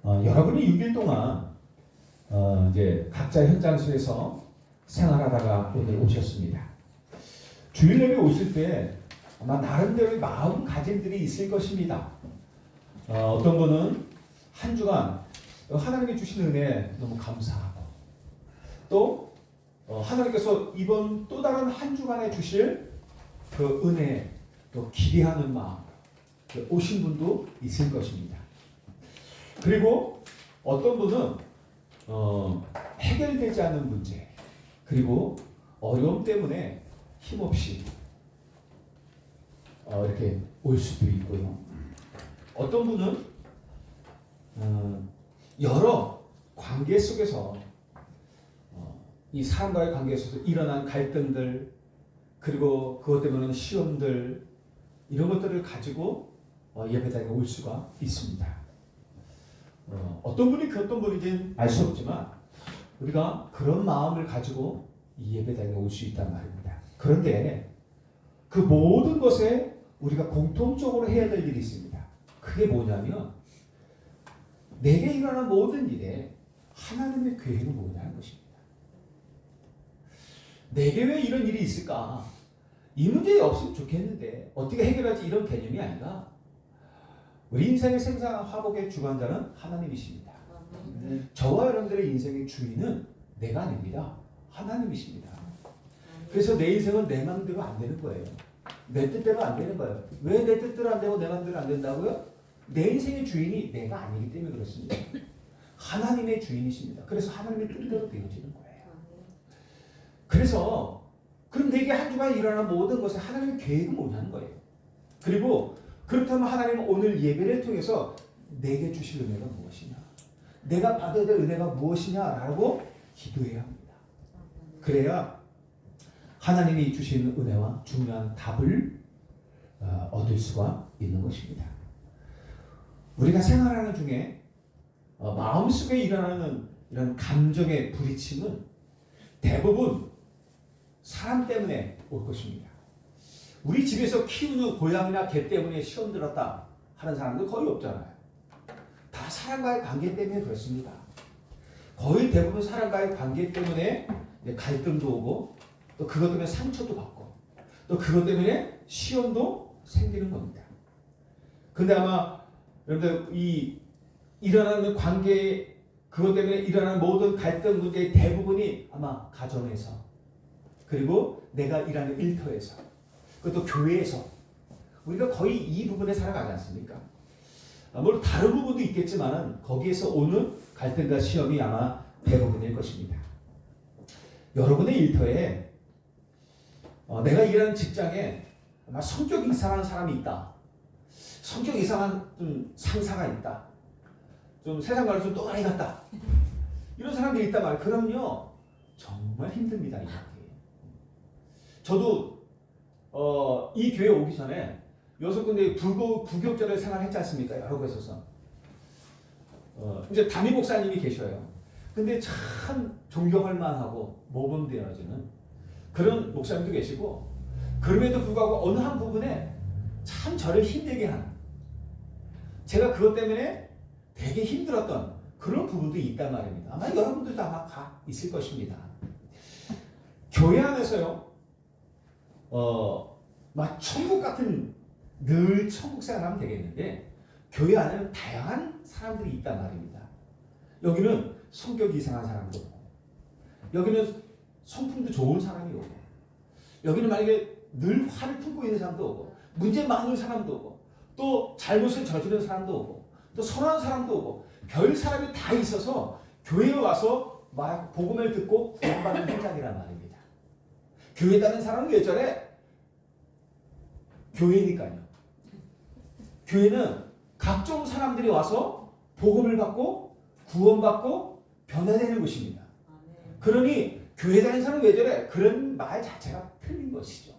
여러분이 6일 동안 이제 각자 현장 속에서 생활하다가 오늘 오셨습니다. 주일 예배 오실 때 아마 나름대로의 마음가짐들이 있을 것입니다. 어떤 분은 한 주간 하나님이 주신 은혜 너무 감사하고, 또 하나님께서 이번 또 다른 한 주간에 주실 그 은혜 또 기대하는 마음 오신 분도 있을 것입니다. 그리고 어떤 분은 해결되지 않는 문제, 그리고 어려움 때문에 힘없이 이렇게 올 수도 있고요. 어떤 분은 여러 관계 속에서 이 사람과의 관계 속에서 일어난 갈등들, 그리고 그것 때문에 시험들, 이런 것들을 가지고 예배당에 올 수가 있습니다. 어떤 분이 그 어떤 분인지는 알 수 없지만 우리가 그런 마음을 가지고 이 예배당에 올 수 있단 말입니다. 그런데 그 모든 것에 우리가 공통적으로 해야 될 일이 있습니다. 그게 뭐냐면 내게 일어난 모든 일에 하나님의 계획은 뭐냐는 것입니다. 내게 왜 이런 일이 있을까? 이 문제가 없으면 좋겠는데 어떻게 해결하지, 이런 개념이 아니라 우리 인생의 생사 화복의 주관자는 하나님이십니다. 저와 여러분들의 인생의 주인은 내가 아닙니다. 하나님이십니다. 그래서 내 인생은 내 마음대로 안 되는 거예요. 내 뜻대로 안 되는 거예요. 왜 내 뜻대로 안 되고 내 마음대로 안 된다고요? 내 인생의 주인이 내가 아니기 때문에 그렇습니다. 하나님의 주인이십니다. 그래서 하나님의 뜻대로 되어지는 거예요. 그래서 그럼 내게 한 주간 일어나는 모든 것에 하나님의 계획은 뭐냐는 거예요. 그리고 그렇다면 하나님은 오늘 예배를 통해서 내게 주실 은혜가 무엇이냐, 내가 받아야 될 은혜가 무엇이냐라고 기도해야 합니다. 그래야 하나님이 주시는 은혜와 중요한 답을 얻을 수가 있는 것입니다. 우리가 생활하는 중에 마음속에 일어나는 이런 감정의 부딪힘은 대부분 사람 때문에 올 것입니다. 우리 집에서 키우는 고양이나 개 때문에 시험 들었다 하는 사람들 거의 없잖아요. 다 사람과의 관계 때문에 그렇습니다. 거의 대부분 사람과의 관계 때문에 갈등도 오고, 또 그것 때문에 상처도 받고, 또 그것 때문에 시험도 생기는 겁니다. 근데 아마 여러분들 이 일어나는 관계, 그것 때문에 일어나는 모든 갈등 문제의 대부분이 아마 가정에서, 그리고 내가 일하는 일터에서, 그것도 교회에서 우리가 거의 이 부분에 살아가지 않습니까? 물론 다른 부분도 있겠지만 거기에서 오는 갈등과 시험이 아마 대부분일 것입니다. 여러분의 일터에 내가 일하는 직장에 아마 성격 이상한 사람이 있다, 성격 이상한 좀 상사가 있다, 좀 세상 말로 좀 또라이 같다, 이런 사람들이 있단 말이에요. 그럼요 정말 힘듭니다. 이렇게. 저도 이 교회 오기 전에 6군데 부교육자를 생활했지 않습니까? 여러 곳에서. 이제 담임 목사님이 계셔요. 근데 참 존경할 만하고 모범되어지는 그런 목사님도 계시고, 그럼에도 불구하고 어느 한 부분에 참 저를 힘들게 하는, 제가 그것 때문에 되게 힘들었던 그런 부분도 있단 말입니다. 아마 여러분들도 아마 다 있을 것입니다. 교회 안에서요, 막 천국 같은 늘 천국 생활하면 되겠는데, 교회 안에는 다양한 사람들이 있단 말입니다. 여기는 성격이 이상한 사람도 오고, 여기는 성품도 좋은 사람이 오고, 여기는 만약에 늘 화를 품고 있는 사람도 오고, 문제 많은 사람도 오고, 또 잘못을 저지른 사람도 오고, 또 선한 사람도 오고, 별 사람이 다 있어서 교회에 와서 막 복음을 듣고 구원받는 현장이란 말입니다. 교회 다니는 사람은 왜 저래? 교회니까요. 교회는 각종 사람들이 와서 복음을 받고 구원받고 변화되는 곳입니다. 그러니 교회 다니는 사람은 왜 저래? 그런 말 자체가 틀린 것이죠.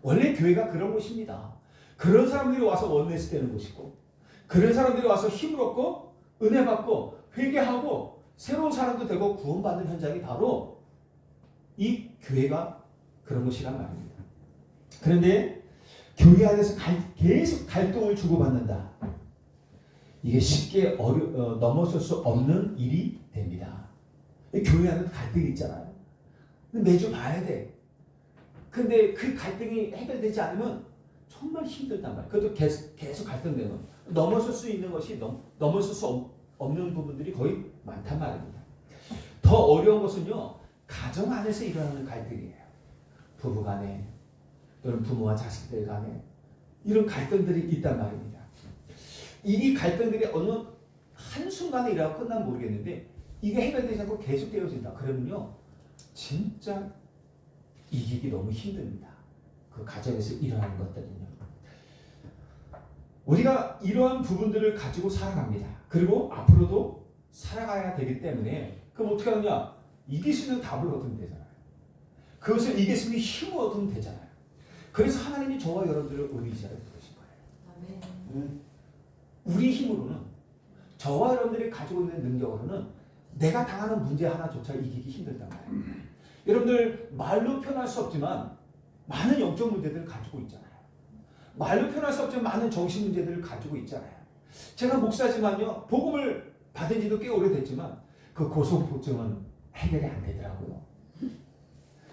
원래 교회가 그런 곳입니다. 그런 사람들이 와서 원내스 되는 곳이고, 그런 사람들이 와서 힘을 얻고 은혜 받고 회개하고 새로운 사람도 되고 구원받는 현장이 바로 이 교회가 그런 곳이란 말입니다. 그런데 교회 안에서 계속 갈등을 주고받는다. 이게 쉽게 넘어설 수 없는 일이 됩니다. 교회 안에 갈등이 있잖아요. 매주 봐야 돼. 근데 그 갈등이 해결되지 않으면 정말 힘들단 말이에요. 그것도 계속 갈등되면 넘어설 수 있는 것이 넘어설 수 없는 부분들이 거의 많단 말입니다. 더 어려운 것은요, 가정 안에서 일어나는 갈등이에요. 부부 간에 또는 부모와 자식들 간에 이런 갈등들이 있단 말입니다. 이 갈등들이 어느 한순간에 일어나고 끝나면 모르겠는데 이게 해결되지 않고 계속 되어진다. 그러면요, 진짜 이기기 너무 힘듭니다. 그 가정에서 일어나는 것들은요. 우리가 이러한 부분들을 가지고 살아갑니다. 그리고 앞으로도 살아가야 되기 때문에 그럼 어떻게 하느냐? 이길 수 있는 답을 얻으면 되잖아요. 그것을 이길 수 있는 힘을 얻으면 되잖아요. 그래서 하나님이 저와 여러분들을 의지하여 부르신 거예요. 아멘. 우리 힘으로는, 저와 여러분들이 가지고 있는 능력으로는 내가 당하는 문제 하나조차 이기기 힘들단 말이에요. 여러분들 말로 표현할 수 없지만 많은 영적 문제들을 가지고 있잖아요. 말로 표현할 수 없지만 많은 정신 문제들을 가지고 있잖아요. 제가 목사지만요, 복음을 받은 지도 꽤 오래됐지만 그 고소공포증은 해결이 안 되더라고요.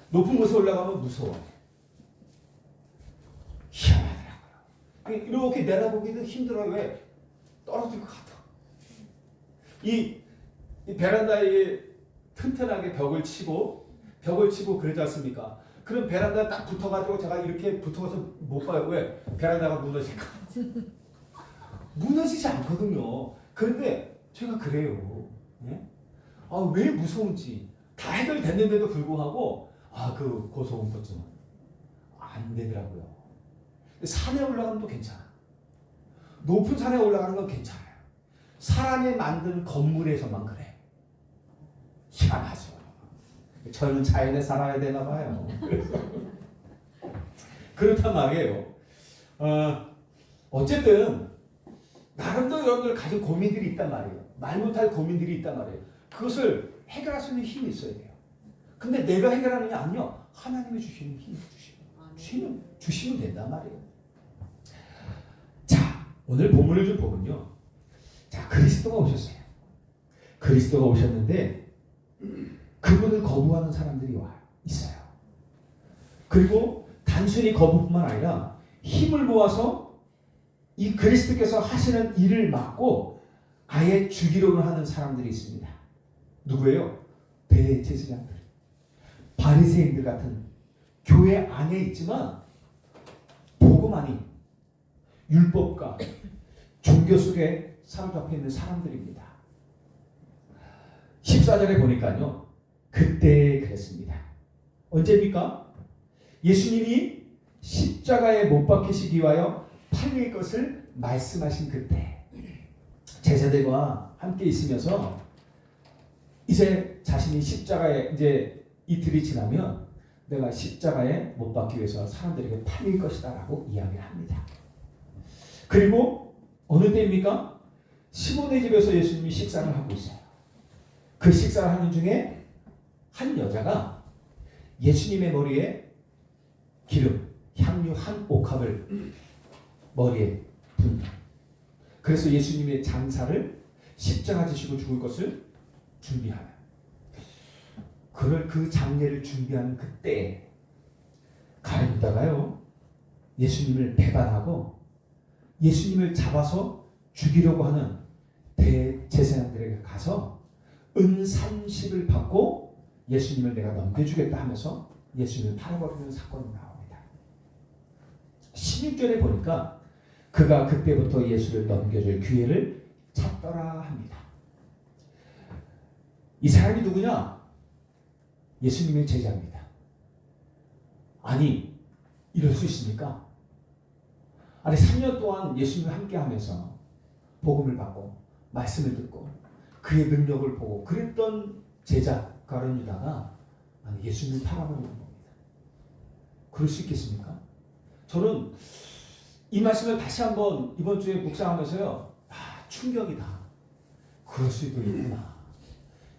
높은 곳에 올라가면 무서워요. 희한하더라고요. 이렇게 내다보기도 힘들어요. 왜? 떨어질 것 같아. 이 베란다에 튼튼하게 벽을 치고 그러지 않습니까? 그럼 베란다에 딱 붙어가지고 제가 이렇게 붙어서 못 봐요. 왜? 베란다가 무너질까? 무너지지 않거든요. 그런데 제가 그래요. 예? 왜 무서운지 다 해결됐는데도 불구하고 그 고소공포증은 안 되더라고요. 산에 올라가면 또 괜찮아. 높은 산에 올라가는 건 괜찮아요. 사람이 만든 건물에서만 그래. 희한하죠. 저는 자연에 살아야 되나 봐요. 그렇단 말이에요. 어쨌든 나름대로 여러분들 가진 고민들이 있단 말이에요. 말 못할 고민들이 있단 말이에요. 그것을 해결할 수 있는 힘이 있어야 돼요. 근데 내가 해결하는 게 아니요. 하나님이 주시는 힘을 주시면 된단 말이에요. 자, 오늘 본문을 좀 보면요. 자, 그리스도가 오셨어요. 그리스도가 오셨는데 그분을 거부하는 사람들이 있어요. 그리고 단순히 거부뿐만 아니라 힘을 모아서 이 그리스도께서 하시는 일을 막고 아예 죽이려고 하는 사람들이 있습니다. 누구예요? 대제사장들, 바리새인들 같은 교회 안에 있지만 복음 아닌 율법과 종교 속에 사로잡혀 있는 사람들입니다. 14절에 보니까요. 그때 그랬습니다. 언제입니까? 예수님이 십자가에 못 박히시기 위하여 팔릴 것을 말씀하신 그때 제자들과 함께 있으면서 이제 자신이 십자가에 이제 이틀이 지나면 내가 십자가에 못 박기 위해서 사람들에게 팔릴 것이다 라고 이야기를 합니다. 그리고 어느 때입니까? 시몬의 집에서 예수님이 식사를 하고 있어요. 그 식사를 하는 중에 한 여자가 예수님의 머리에 기름, 향유 한 옥합을 머리에 붓는. 그래서 예수님의 장사를 십자가 지시고 죽을 것을 준비하는. 그 장례를 준비하는 그때 가룟유다가요 예수님을 배반하고 예수님을 잡아서 죽이려고 하는 대제사장들에게 가서 은 30을 받고 예수님을 내가 넘겨주겠다 하면서 예수님을 팔아버리는 사건이 나옵니다. 16절에 보니까 그가 그때부터 예수를 넘겨줄 기회를 찾더라 합니다. 이 사람이 누구냐? 예수님의 제자입니다. 아니, 이럴 수 있습니까? 아니, 3년 동안 예수님과 함께 하면서 복음을 받고 말씀을 듣고 그의 능력을 보고 그랬던 제자 가룟유다가 예수님을 팔아버리는 겁니다. 그럴 수 있겠습니까? 저는 이 말씀을 다시 한번 이번 주에 묵상하면서요. 충격이다. 그럴 수도 있구나.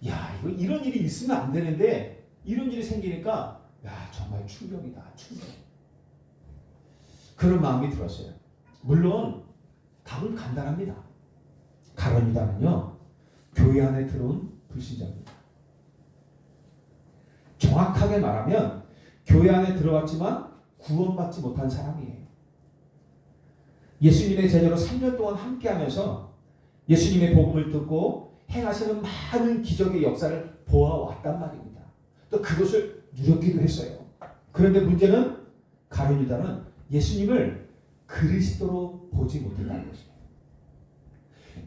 이거 이런 일이 있으면 안 되는데 이런 일이 생기니까 정말 충격이다. 충격. 그런 마음이 들었어요. 물론 답은 간단합니다. 가룟유다는요, 교회 안에 들어온 불신자입니다. 정확하게 말하면 교회 안에 들어왔지만 구원받지 못한 사람이에요. 예수님의 제자로 3년 동안 함께하면서 예수님의 복음을 듣고 행하시는 많은 기적의 역사를 보아왔단 말입니다. 또 그것을 누렸기도 했어요. 그런데 문제는 가룟유다는 예수님을 그리스도로 보지 못했다는 것입니다.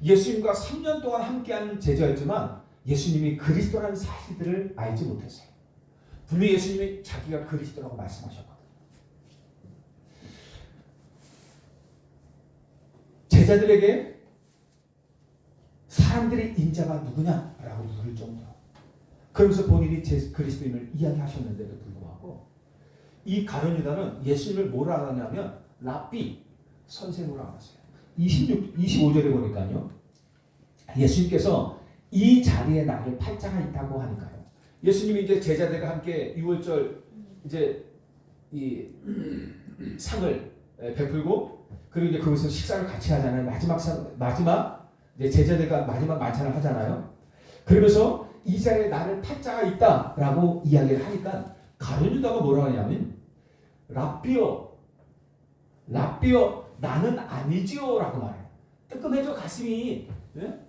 예수님과 3년 동안 함께한 제자였지만 예수님이 그리스도라는 사실들을 알지 못했어요. 분명히 예수님이 자기가 그리스도라고 말씀하셨거든요. 제자들에게 사람들의 인자가 누구냐라고 물을 정도로, 그러면서 본인이 그리스도인을 이야기하셨는데도 불구하고 이 가룟유다는 예수님을 뭐라 하냐면 랍비, 선생으로 알았어요. 25절에 보니까요, 예수님께서 이 자리에 나를 팔자가 있다고 하니까요, 예수님이 이제 제자들과 함께 6월절 이제 이 상을 베풀고, 그리고 이제 거기서 식사를 같이 하잖아요. 마지막 이제 제자들과 마지막 만찬을 하잖아요. 그러면서 이 자리에 나를 팔자가 있다라고 이야기를 하니까 가룟유다가 뭐라 하냐면 랍비요, 나는 아니지요라고 말해요. 뜨끔해져 가슴이. 예?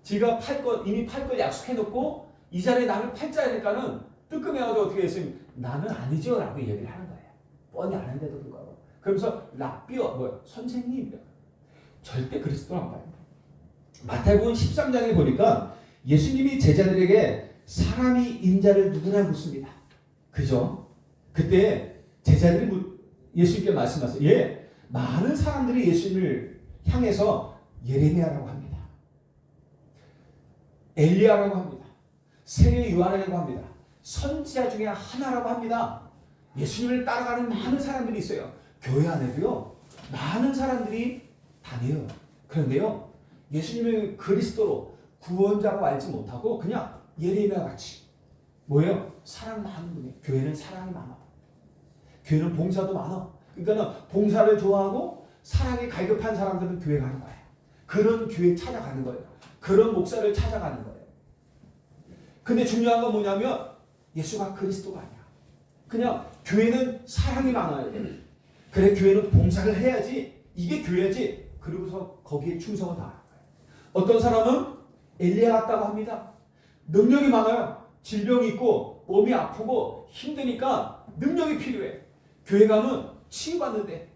지가 이미 팔 걸 약속해놓고 이 자리에 나를 팔자니까는 뜨끔해가지고 어떻게 했어요? 나는 아니지요라고 얘기를 하는 거예요. 뻔히 아는데도 불구하고. 그러면서 랍비요, 선생님, 절대 그리스도 안 봐요. 마태복음 13장에 보니까 예수님이 제자들에게 사람이 인자를 누구나 묻습니다. 그죠? 그때 제자들이 예수님께 말씀하세요. 예, 많은 사람들이 예수님을 향해서 예레미야라고 합니다. 엘리야라고 합니다. 세례 요한이라고 합니다. 선지자 중에 하나라고 합니다. 예수님을 따라가는 많은 사람들이 있어요. 교회 안에도요, 많은 사람들이 다녀요. 그런데요, 예수님을 그리스도로 구원자로 알지 못하고 그냥 예레미야 같이 뭐예요? 사랑 많은 분이에요. 교회는 사랑이 많아. 교회는 봉사도 많아. 그러니까 봉사를 좋아하고 사랑에 갈급한 사람들은 교회 가는 거예요. 그런 교회 찾아가는 거예요. 그런 목사를 찾아가는 거예요. 근데 중요한 건 뭐냐면 예수가 그리스도가 아니야. 그냥 교회는 사랑이 많아야 돼. 그래, 교회는 봉사를 해야지. 이게 교회지. 그리고서 거기에 충성을 다하는 거예요. 어떤 사람은 엘리야 같다고 합니다. 능력이 많아요. 질병이 있고 몸이 아프고 힘드니까 능력이 필요해. 교회 가면 치유받는데,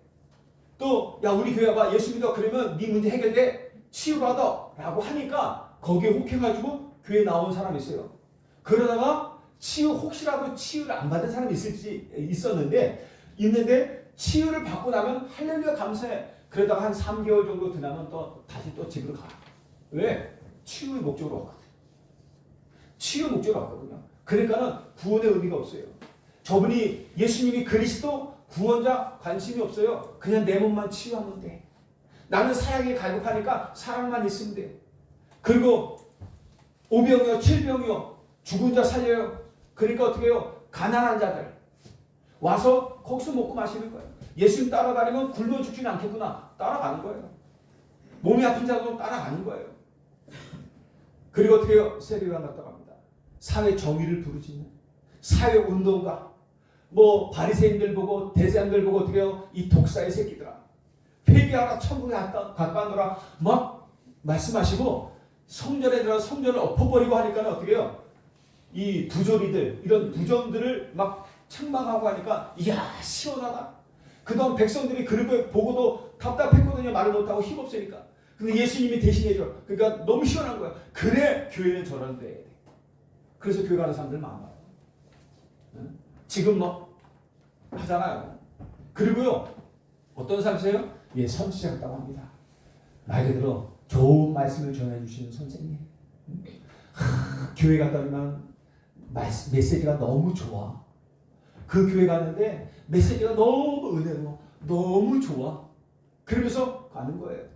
또 야 우리 교회 와봐, 예수 믿어, 그러면 네 문제 해결돼, 치유받아 라고 하니까 거기에 혹해가지고 교회 나온 사람이 있어요. 그러다가 혹시라도 치유를 안 받은 사람이 있는데 치유를 받고 나면 할렐루야 감사해. 그러다가 한 3개월 정도 지나면 다시 집으로 가. 왜? 치유의 목적으로 왔거든. 치유 목적으로 왔거든요. 그러니까는 구원의 의미가 없어요. 저분이 예수님이 그리스도 구원자 관심이 없어요. 그냥 내 몸만 치유하면 돼. 나는 사랑에 갈급하니까 사랑만 있으면 돼. 그리고 5병이요 7병이요 죽은 자 살려요. 그러니까 어떻게 해요? 가난한 자들 와서 거기서 먹고 마시는 거예요. 예수님 따라다니면 굶어 죽지는 않겠구나. 따라가는 거예요. 몸이 아픈 자도 따라가는 거예요. 그리고 어떻게 해요? 세례요한 갔다 갑니다. 사회 정의를 부르짖는 사회 운동가, 바리새인들 보고 대제사장들 보고 어떻게 해요? 이 독사의 새끼들아, 회개하라, 천국에 가까우노라 막 말씀하시고, 성전에 들어가 성전을 엎어버리고 하니까 어떻게 해요? 이 부조리들, 이런 부정들을 막 책망하고 하니까 이야 시원하다. 그동안 백성들이 그런 걸 보고도 답답했거든요. 말을 못하고 힘없으니까. 근데 예수님이 대신해줘. 그러니까 너무 시원한 거야. 그래 교회는 저런 데. 그래서 교회 가는 사람들 많아요. 지금 하잖아요. 그리고요, 어떤 사람이세요? 예, 선지자 같다고 합니다. 말 그대로 좋은 말씀을 전해주시는 선생님. 교회 갔다 오면 메시지가 너무 좋아. 그 교회 갔는데 메시지가 너무 은혜로 너무 좋아. 그러면서 가는 거예요.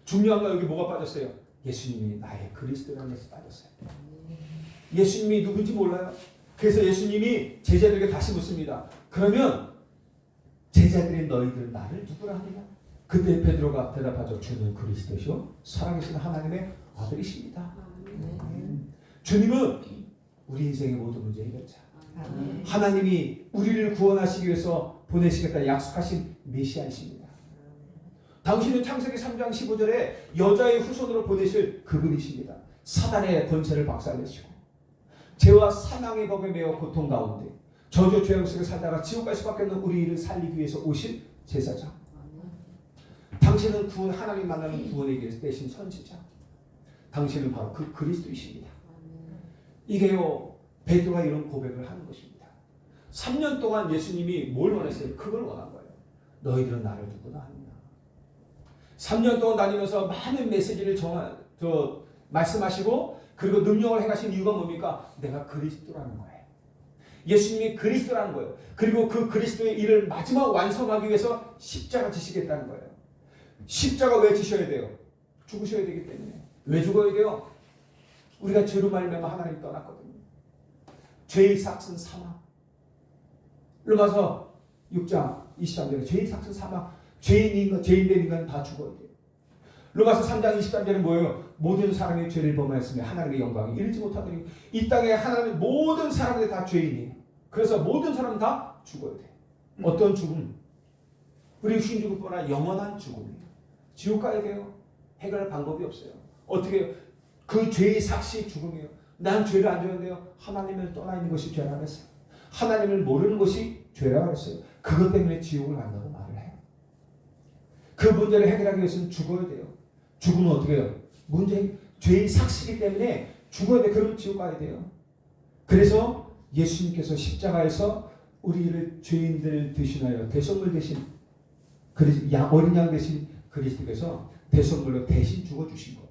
중요한 건 여기 뭐가 빠졌어요? 예수님이 나의 그리스도라는 것이 빠졌어요. 예수님이 누군지 몰라요. 그래서 예수님이 제자들에게 다시 묻습니다. 그러면 제자들인 너희들은 나를 누구라 하느냐? 그때 베드로가 대답하죠. 주는 그리스도시요 살아계신 하나님의 아들이십니다. 주님은 우리 인생의 모든 문제 해결자. 하나님이 우리를 구원하시기 위해서 보내시겠다 약속하신 메시아이십니다. 당신은 창세기 3장 15절에 여자의 후손으로 보내실 그분이십니다. 사단의 권세를 박살내시고 죄와 사망의 법에 매여 고통 가운데 저주 죄악 속에 살다가 지옥 갈 수밖에 없는 우리를 살리기 위해서 오신 제사장. 당신은 하나님 만나는 구원에 위해서 되신 선지자. 당신은 바로 그 그리스도이십니다. 이게요, 베드로가 이런 고백을 하는 것입니다. 3년 동안 예수님이 뭘 원했어요? 그걸 원한 거예요. 너희들은 나를 듣구나 하느냐. 3년 동안 다니면서 많은 메시지를 말씀하시고 그리고 능력을 행하신 이유가 뭡니까? 내가 그리스도라는 거예요. 예수님이 그리스도라는 거예요. 그리고 그 그리스도의 일을 마지막 완성하기 위해서 십자가 지시겠다는 거예요. 십자가 왜 지셔야 돼요? 죽으셔야 되기 때문에. 왜 죽어야 돼요? 우리가 죄로 말미암아 하나님 떠났거든요. 죄의 삭은 사망. 로마서 6장 23절에 죄의 삭은 사망. 죄인된 인간 다 죽어야 돼요. 로마서 3장 23절에 뭐예요? 모든 사람이 죄를 범하였으며 하나님의 영광이 이르지 못하더니 이 땅에 하나님 모든 사람들이 다 죄인이에요. 그래서 모든 사람 다 죽어야 돼요. 어떤 죽음? 우리 육신 죽음뿐 아니라 영원한 죽음이에요. 지옥 가야 돼요. 해결할 방법이 없어요. 어떻게 해요? 그 죄의 삭시 죽음이에요. 난 죄를 안 지었는데요. 하나님을 떠나 있는 것이 죄라고 했어요. 하나님을 모르는 것이 죄라고 했어요. 그것 때문에 지옥을 간다고 말을 해요. 그 문제를 해결하기 위해서는 죽어야 돼요. 죽으면 어떻게 해요? 죄의 삭시기 때문에 죽어야 돼. 그러면 지옥 가야 돼요. 그래서 예수님께서 십자가에서 우리를 죄인들 대신하여 대속물 대신 어린 양 대신 그리스도께서 대속물로 대신 죽어주신 거예요.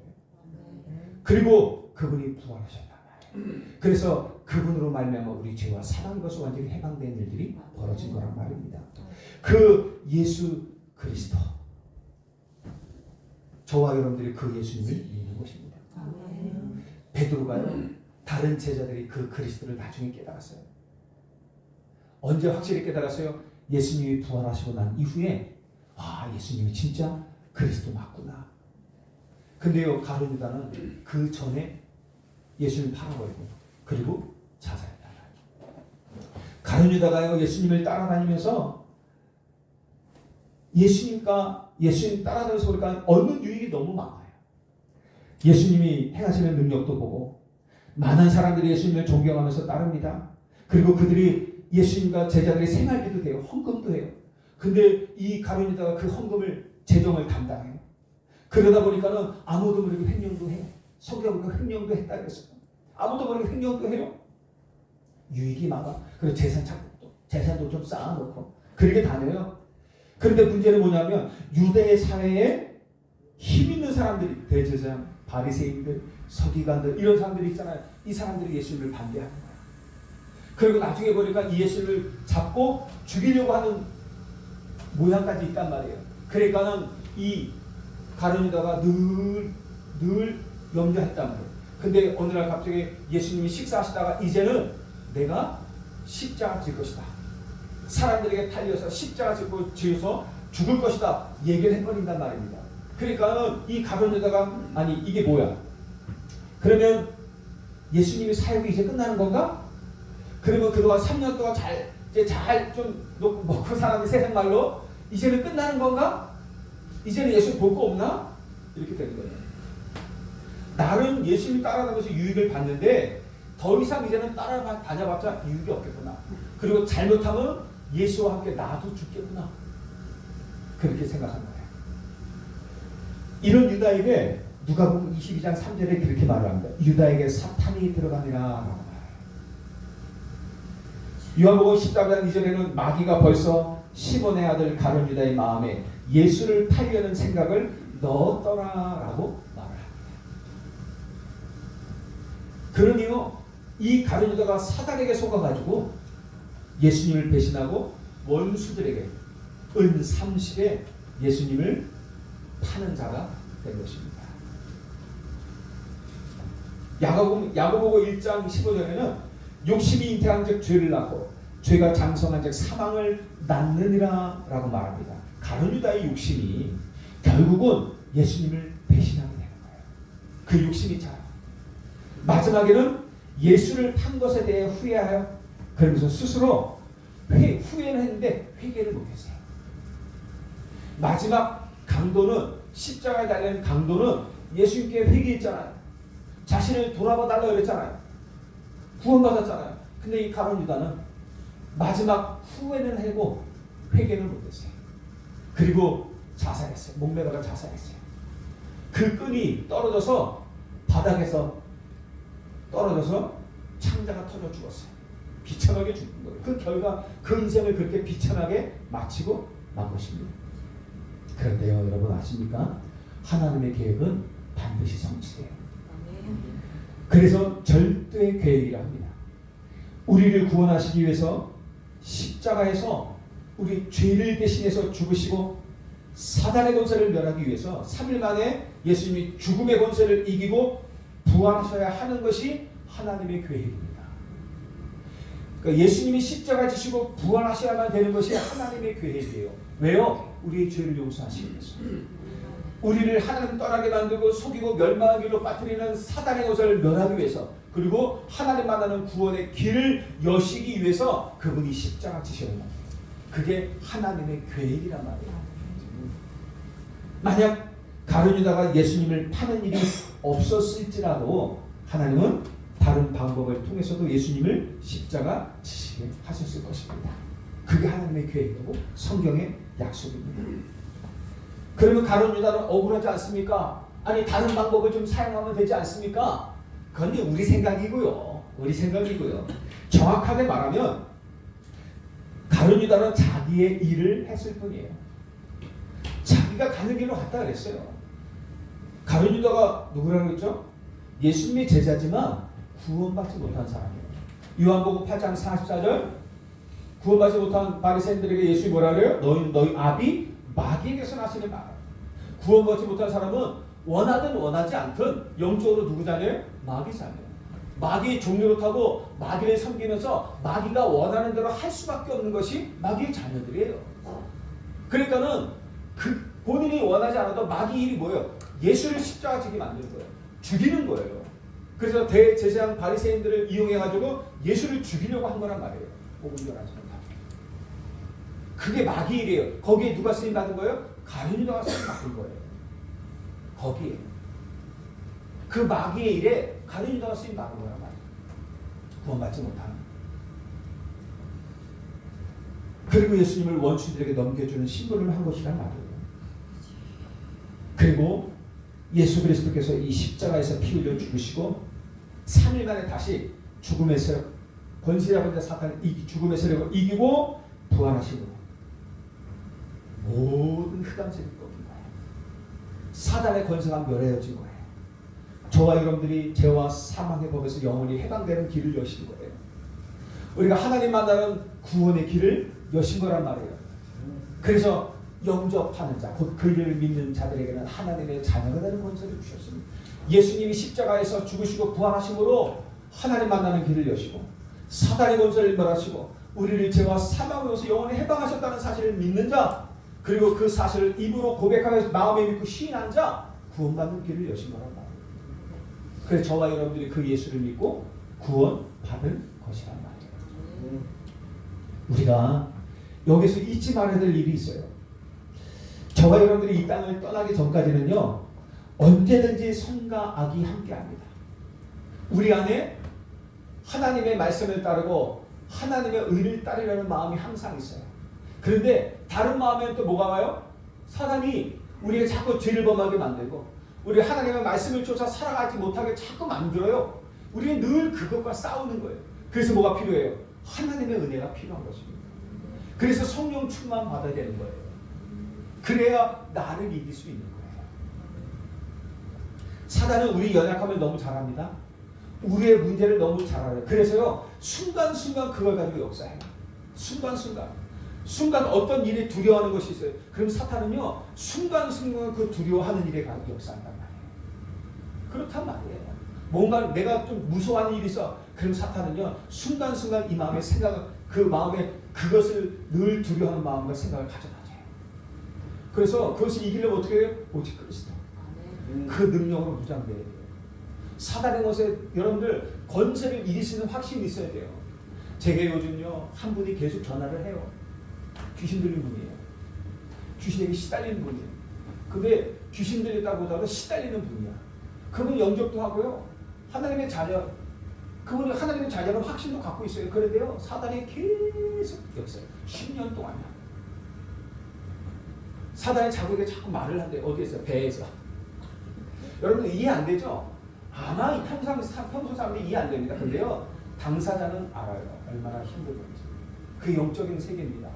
그리고 그분이 부활하셨단 말이에요. 그래서 그분으로 말미암아 우리 죄와 사망 것이 완전히 해방된 일들이 벌어진 거란 말입니다. 그 예수 그리스도, 저와 여러분들이 그 예수님을 믿는 것입니다. 베드로가요, 다른 제자들이 그 그리스도를 나중에 깨달았어요. 언제 확실히 깨달았어요? 예수님이 부활하시고 난 이후에 예수님이 진짜 그리스도 맞구나. 근데요, 가룟 유다는 그 전에 예수님을 팔아버리고 그리고 자살했다. 가룟 유다가요, 예수님을 따라다니면서 예수님 따라다니면서 보니까 얻는 유익이 너무 많아요. 예수님이 행하시는 능력도 보고 많은 사람들이 예수님을 존경하면서 따릅니다. 그리고 그들이 예수님과 제자들의 생활비도 돼요. 헌금도 해요. 근데 이 가룟 유다가 그 헌금을 재정을 담당해요. 그러다 보니까는 아무도 모르게 횡령도 해요. 성경보다 횡령도 했다 그랬어요. 아무도 모르게 횡령도 해요. 유익이 많아. 그리고 재산도 좀 쌓아놓고 그렇게 다녀요. 그런데 문제는 뭐냐면 유대의 사회에 힘 있는 사람들이, 대제사장, 바리새인들, 서기관들, 이런 사람들이 있잖아요. 이 사람들이 예수님을 반대하는 거예요. 그리고 나중에 보니까 이 예수님을 잡고 죽이려고 하는 모양까지 있단 말이에요. 그러니까는 이 가룟 유다가 늘 염려했단 말이에요. 근데 어느 날 갑자기 예수님이 식사하시다가 이제는 내가 십자가 질 것이다. 사람들에게 팔려서 십자가 지어서 죽을 것이다. 얘기를 해버린단 말입니다. 그러니까는 이 가룟 유다가 이게 뭐야? 그러면 예수님의 사역이 이제 끝나는 건가? 그러면 그동안 3년 동안 잘 좀 먹고 사는 세상 말로 이제는 끝나는 건가? 이제는 예수 볼 거 없나? 이렇게 되는 거예요. 나는 예수님 따라다니면서 유익을 받는데 더 이상 이제는 따라다녀봤자 유익이 없겠구나. 그리고 잘못하면 예수와 함께 나도 죽겠구나. 그렇게 생각하는 거예요. 이런 유다에게 누가복음 22장 3절에 그렇게 말을 합니다. 유다에게 사탄이 들어가니라 라고 말해요. 요한복음 13장 2절에는 마귀가 벌써 시몬의 아들 가룟 유다의 마음에 예수를 팔려는 생각을 넣었더라라고 말을 합니다. 그러니요, 이 가룟 유다가 사단에게 속아가지고 예수님을 배신하고 원수들에게 은 30에 예수님을 파는 자가 된 것입니다. 야고보고 1장 15절에는 욕심이 잉태한 즉 죄를 낳고 죄가 장성한 즉 사망을 낳느니라 라고 말합니다. 가룟 유다의 욕심이 결국은 예수님을 배신하게 되는 거예요. 그 욕심이 자. 마지막에는 예수를 탄 것에 대해 후회하여 그러면서 스스로 후회는 했는데 회개를 못했어요. 마지막 강도는 십자가에 달린 강도는 예수님께 회개했잖아요. 자신을 돌아봐 달라고 그랬잖아요. 구원받았잖아요. 근데 이 가룟 유다는 마지막 후회는 하고 회개를 못했어요. 그리고 자살했어요. 목매다가 자살했어요. 그 끈이 떨어져서 바닥에서 떨어져서 창자가 터져 죽었어요. 비참하게 죽은 거예요. 그 결과 그 인생을 그렇게 비참하게 마치고 만 것입니다. 그런데요, 여러분 아십니까? 하나님의 계획은 반드시 성취돼요. 그래서 절대 계획이라 합니다. 우리를 구원하시기 위해서 십자가에서 우리 죄를 대신해서 죽으시고 사단의 권세를 멸하기 위해서 3일 만에 예수님이 죽음의 권세를 이기고 부활하셔야 하는 것이 하나님의 계획입니다. 그러니까 예수님이 십자가 지시고 부활하셔야만 되는 것이 하나님의 계획이에요. 왜요? 우리의 죄를 용서하시기 위해서. 우리를 하나님 떠나게 만들고 속이고 멸망하기로 빠뜨리는 사단의 것을 멸하기 위해서, 그리고 하나님 만나는 구원의 길을 여시기 위해서 그분이 십자가 지셔야 합니다. 그게 하나님의 계획이란 말이에요. 만약 가룟 유다가 예수님을 파는 일이 없었을지라도 하나님은 다른 방법을 통해서도 예수님을 십자가 지시게 하셨을 것입니다. 그게 하나님의 계획이고 성경의 약속입니다. 그러면 가룟 유다는 억울하지 않습니까? 아니 다른 방법을 좀 사용하면 되지 않습니까? 그건 우리 생각이고요. 우리 생각이고요. 정확하게 말하면 가룟 유다는 자기의 일을 했을 뿐이에요. 자기가 가는 길로 갔다 그랬어요. 가룟 유다가 누구라고 했죠? 예수님의 제자지만 구원받지 못한 사람이에요. 요한복음 8장 44절 구원받지 못한 바리새인들에게 예수님이 뭐라 그래요? 너희 아비 마귀에게서 나시는 말. 구원받지 못한 사람은 원하든 원하지 않든 영적으로 누구 자녀예요? 마귀 자녀예요. 마귀의 종류로 타고 마귀를 섬기면서 마귀가 원하는 대로 할 수밖에 없는 것이 마귀의 자녀들이에요. 그러니까는 본인이 원하지 않아도 마귀 일이 뭐예요? 예수를 십자가 지게 만드는 거예요. 죽이는 거예요. 그래서 대제사장 바리새인들을 이용해가지고 예수를 죽이려고 한 거란 말이에요. 복음 전하지 못하고. 그게 마귀 일이에요. 거기에 누가 쓰임 받은 거예요? 가룟 유다가 쓰임 받은 거예요. 거기에. 그 마귀의 일에 가룟 유다가 쓰임 받은 거란 말이에요. 구원받지 못하는. 그리고 예수님을 원수들에게 넘겨주는 신분을 한 것이란 말이에요. 그리고 예수 그리스도께서 이 십자가에서 피 흘려 죽으시고 3일 만에 다시 죽음의 세력, 권세라고 하는 사탄을 죽음의 세력을 이기고 부활하시고 모든 흑암 세력이 꺾인 거예요. 사단의 권세가 멸해진 거예요. 저와 여러분들이 죄와 사망의 법에서 영원히 해방되는 길을 여신 거예요. 우리가 하나님 만나는 구원의 길을 여신 거란 말이에요. 그래서 영접하는 자, 곧 그를 믿는 자들에게는 하나님의 자녀가 되는 권세를 주셨습니다. 예수님이 십자가에서 죽으시고 부활하심으로 하나님 만나는 길을 여시고 사단의 권세를 멸하시고 우리를 죄와 사망으로서 영원히 해방하셨다는 사실을 믿는 자, 그리고 그 사실을 입으로 고백하면서 마음에 믿고 시인한 자, 구원받는 길을 여신 거란 말이에요. 그래서 저와 여러분들이 그 예수를 믿고 구원받을 것이란 말이에요. 우리가 여기서 잊지 말아야 될 일이 있어요. 저와 여러분들이 이 땅을 떠나기 전까지는요, 언제든지 선과 악이 함께합니다. 우리 안에 하나님의 말씀을 따르고 하나님의 의를 따르려는 마음이 항상 있어요. 그런데 다른 마음에는 또 뭐가 와요? 사단이 우리가 자꾸 죄를 범하게 만들고 우리 하나님의 말씀을 쫓아 살아가지 못하게 자꾸 만들어요. 우리는 늘 그것과 싸우는 거예요. 그래서 뭐가 필요해요? 하나님의 은혜가 필요한 것입니다. 그래서 성령 충만 받아야 되는 거예요. 그래야 나를 이길 수 있는 거예요. 사단은 우리 연약함을 너무 잘 압니다. 우리의 문제를 너무 잘 알아요. 그래서요, 순간순간 그걸 가지고 역사해요. 순간 어떤 일이 두려워하는 것이 있어요. 그럼 사탄은요, 순간순간 그 두려워하는 일에 가지고 역사한단 말이에요. 그렇단 말이에요. 뭔가 내가 좀 무서워하는 일이 있어. 그럼 사탄은요, 순간순간 이 마음의 생각을, 그 마음에 그것을 늘 두려워하는 마음과 생각을 가져가죠. 그래서 그것을 이기려면 어떻게 해요? 오직 그리스도. 그 능력으로 무장돼야 돼요. 사단의 것에 여러분들 권세를 이길 수 있는 확신이 있어야 돼요. 제게 요즘요 한 분이 계속 전화를 해요. 귀신 들린 분이에요. 귀신에게 시달리는 분이에요. 근데 귀신 들렸다고 하더라도 시달리는 분이야. 그분은 영접도 하고요. 하나님의 자녀, 그분이 하나님의 자녀는 확신도 갖고 있어요. 그런데요 사단이 계속 역사요. 10년 동안이야. 사단이 자기에게 자꾸 말을 한대요. 어디에서? 배에서. 여러분 이해 안 되죠? 아마 이 평소 사람들이 이해 안 됩니다. 근데요 당사자는 알아요. 얼마나 힘들건지. 그 영적인 세계입니다.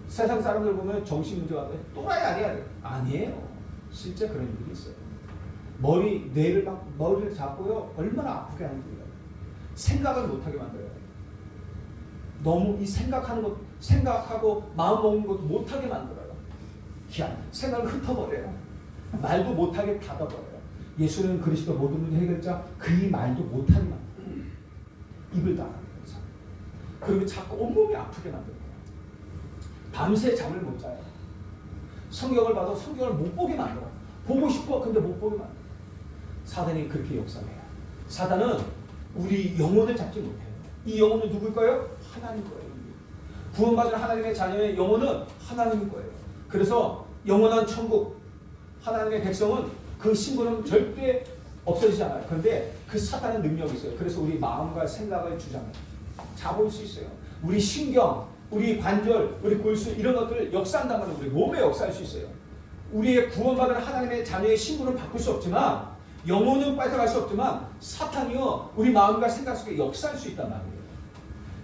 세상 사람들 보면 정신문제가 또라이 아니야. 아니에요. 실제 그런 일이 있어요. 머리를 잡고요. 얼마나 아프게 하는 거예요. 생각을 못하게 만들어요. 너무 이 생각하고 마음 먹는 것도 못하게 만들어요. 생각을 흩어버려요. 말도 못하게 닫아버려요. 예수는 그리스도 모든 문제 해결자 그의 말도 못하게 만들어요. 입을 닫아요. 그리고 자꾸 온몸이 아프게 만들어요. 밤새 잠을 못 자요. 성경을 봐도 성경을 못 보게 만들어요. 보고 싶어 근데 못 보게 만들어요. 사단이 그렇게 역사해요. 사단은 우리 영혼을 잡지 못해요. 이 영혼은 누굴 거예요? 하나님 거예요. 구원받은 하나님의 자녀의 영혼은 하나님 거예요. 그래서 영원한 천국 하나님의 백성은 그 신분은 절대 없어지지 않아요. 그런데 그 사탄의 능력이 있어요. 그래서 우리 마음과 생각을 주장해요. 잡을 수 있어요. 우리 신경, 우리 관절, 우리 골수 이런 것들을 역사한단 말이에요. 우리 몸에 역사할 수 있어요. 우리의 구원받은 하나님의 자녀의 신분은 바꿀 수 없지만 영혼은 뺏어갈 수 없지만 사탄이요 우리 마음과 생각 속에 역사할 수 있단 말이에요.